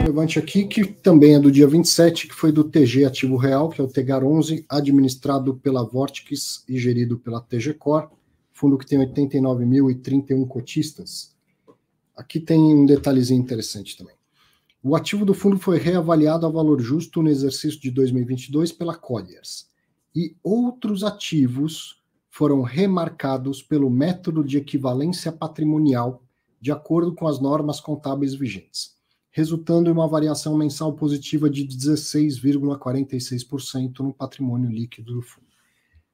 Relevante aqui, que também é do dia 27, que foi do TG Ativo Real, que é o TEGAR 11, administrado pela Vortex e gerido pela TG Core, fundo que tem 89.031 cotistas. Aqui tem um detalhezinho interessante também. O ativo do fundo foi reavaliado a valor justo no exercício de 2022 pela Colliers. E outros ativos foram remarcados pelo método de equivalência patrimonial, de acordo com as normas contábeis vigentes, resultando em uma variação mensal positiva de 16,46% no patrimônio líquido do fundo.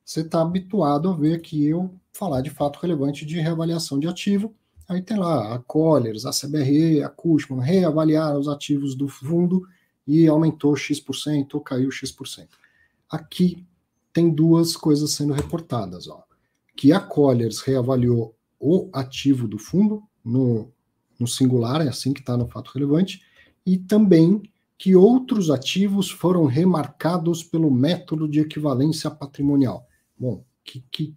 Você está habituado a ver aqui eu falar de fato relevante de reavaliação de ativo. Aí tem lá a Colliers, a CBRE, a Cushman, reavaliaram os ativos do fundo e aumentou X% ou caiu X%. Aqui tem duas coisas sendo reportadas. Ó. Que a Colliers reavaliou o ativo do fundo no singular, é assim que está no fato relevante, e também que outros ativos foram remarcados pelo método de equivalência patrimonial. Bom, o que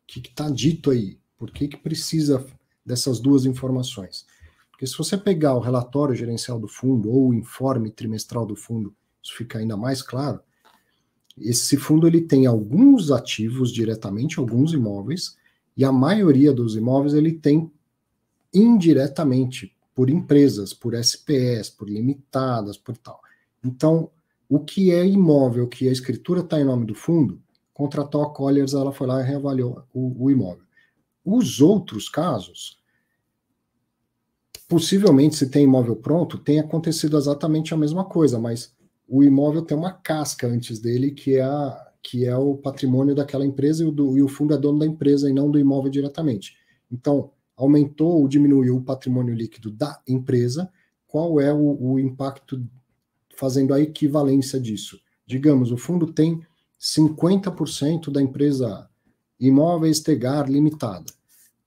está dito aí? Por que precisa dessas duas informações? Porque se você pegar o relatório gerencial do fundo ou o informe trimestral do fundo, isso fica ainda mais claro. Esse fundo ele tem alguns ativos diretamente, alguns imóveis, e a maioria dos imóveis ele tem indiretamente por empresas, por SPS, por limitadas, por tal. Então, o que é imóvel, que a escritura está em nome do fundo, contratou a Colliers, ela foi lá e reavaliou o imóvel. Os outros casos, possivelmente, se tem imóvel pronto, tem acontecido exatamente a mesma coisa, mas o imóvel tem uma casca antes dele, que é o patrimônio daquela empresa, e o fundo é dono da empresa e não do imóvel diretamente. Então, aumentou ou diminuiu o patrimônio líquido da empresa, qual é o impacto fazendo a equivalência disso? Digamos, o fundo tem 50% da empresa Imóveis Tegar Limitada.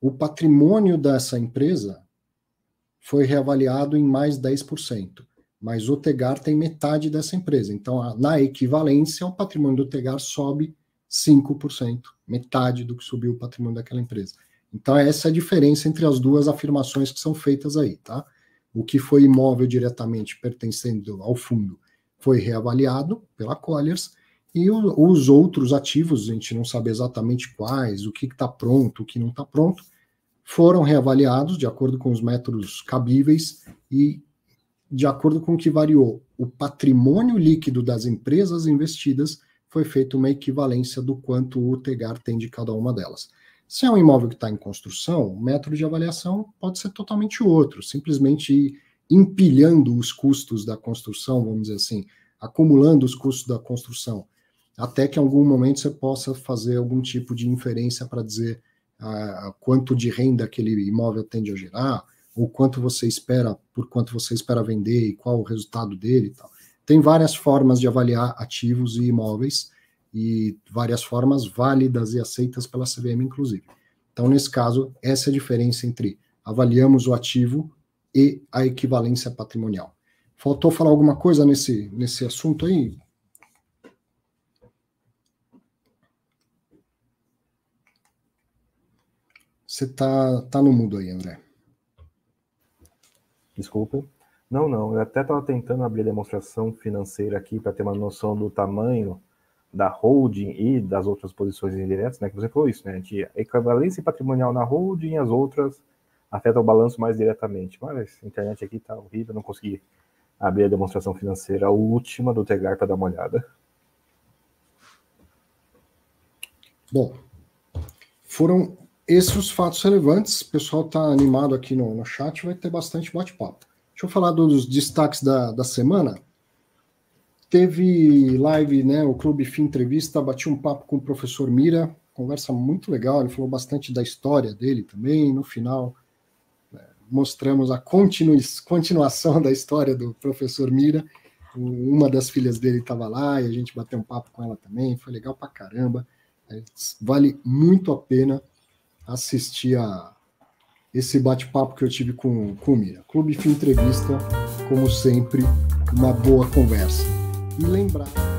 O patrimônio dessa empresa foi reavaliado em mais 10%, mas o Tegar tem metade dessa empresa. Então, na equivalência, o patrimônio do Tegar sobe 5%, metade do que subiu o patrimônio daquela empresa. Então, essa é a diferença entre as duas afirmações que são feitas aí, tá? O que foi imóvel diretamente pertencendo ao fundo foi reavaliado pela Colliers, e os outros ativos, a gente não sabe exatamente quais, o que está pronto, o que não está pronto, foram reavaliados de acordo com os métodos cabíveis e de acordo com o que variou o patrimônio líquido das empresas investidas, foi feita uma equivalência do quanto o Tegar tem de cada uma delas. Se é um imóvel que está em construção, o método de avaliação pode ser totalmente outro, simplesmente ir empilhando os custos da construção, vamos dizer assim, acumulando os custos da construção, até que em algum momento você possa fazer algum tipo de inferência para dizer quanto de renda aquele imóvel tende a gerar, ou quanto você espera, por quanto você espera vender e qual o resultado dele e tal. Tem várias formas de avaliar ativos e imóveis, e várias formas válidas e aceitas pela CVM, inclusive. Então, nesse caso, essa é a diferença entre avaliamos o ativo e a equivalência patrimonial. Faltou falar alguma coisa nesse assunto aí? Você tá no mudo aí, André. Desculpa. Não. Eu até estava tentando abrir a demonstração financeira aqui para ter uma noção do tamanho da holding e das outras posições indiretas, né? Que você falou isso, né? De equivalência patrimonial na holding e as outras afetam o balanço mais diretamente. Mas a internet aqui está horrível, não consegui abrir a demonstração financeira, a última do Tegar, para dar uma olhada. Bom, foram esses os fatos relevantes. O pessoal está animado aqui no chat, vai ter bastante bate-papo. Deixa eu falar dos destaques da semana. Teve live, né, o Clube Fim Entrevista, bati um papo com o professor Mira, conversa muito legal, ele falou bastante da história dele também, no final mostramos a continuação da história do professor Mira, uma das filhas dele estava lá, e a gente bateu um papo com ela também, foi legal pra caramba, vale muito a pena assistir a esse bate-papo que eu tive com o Mira. Clube Fim Entrevista, como sempre, uma boa conversa. E lembrar...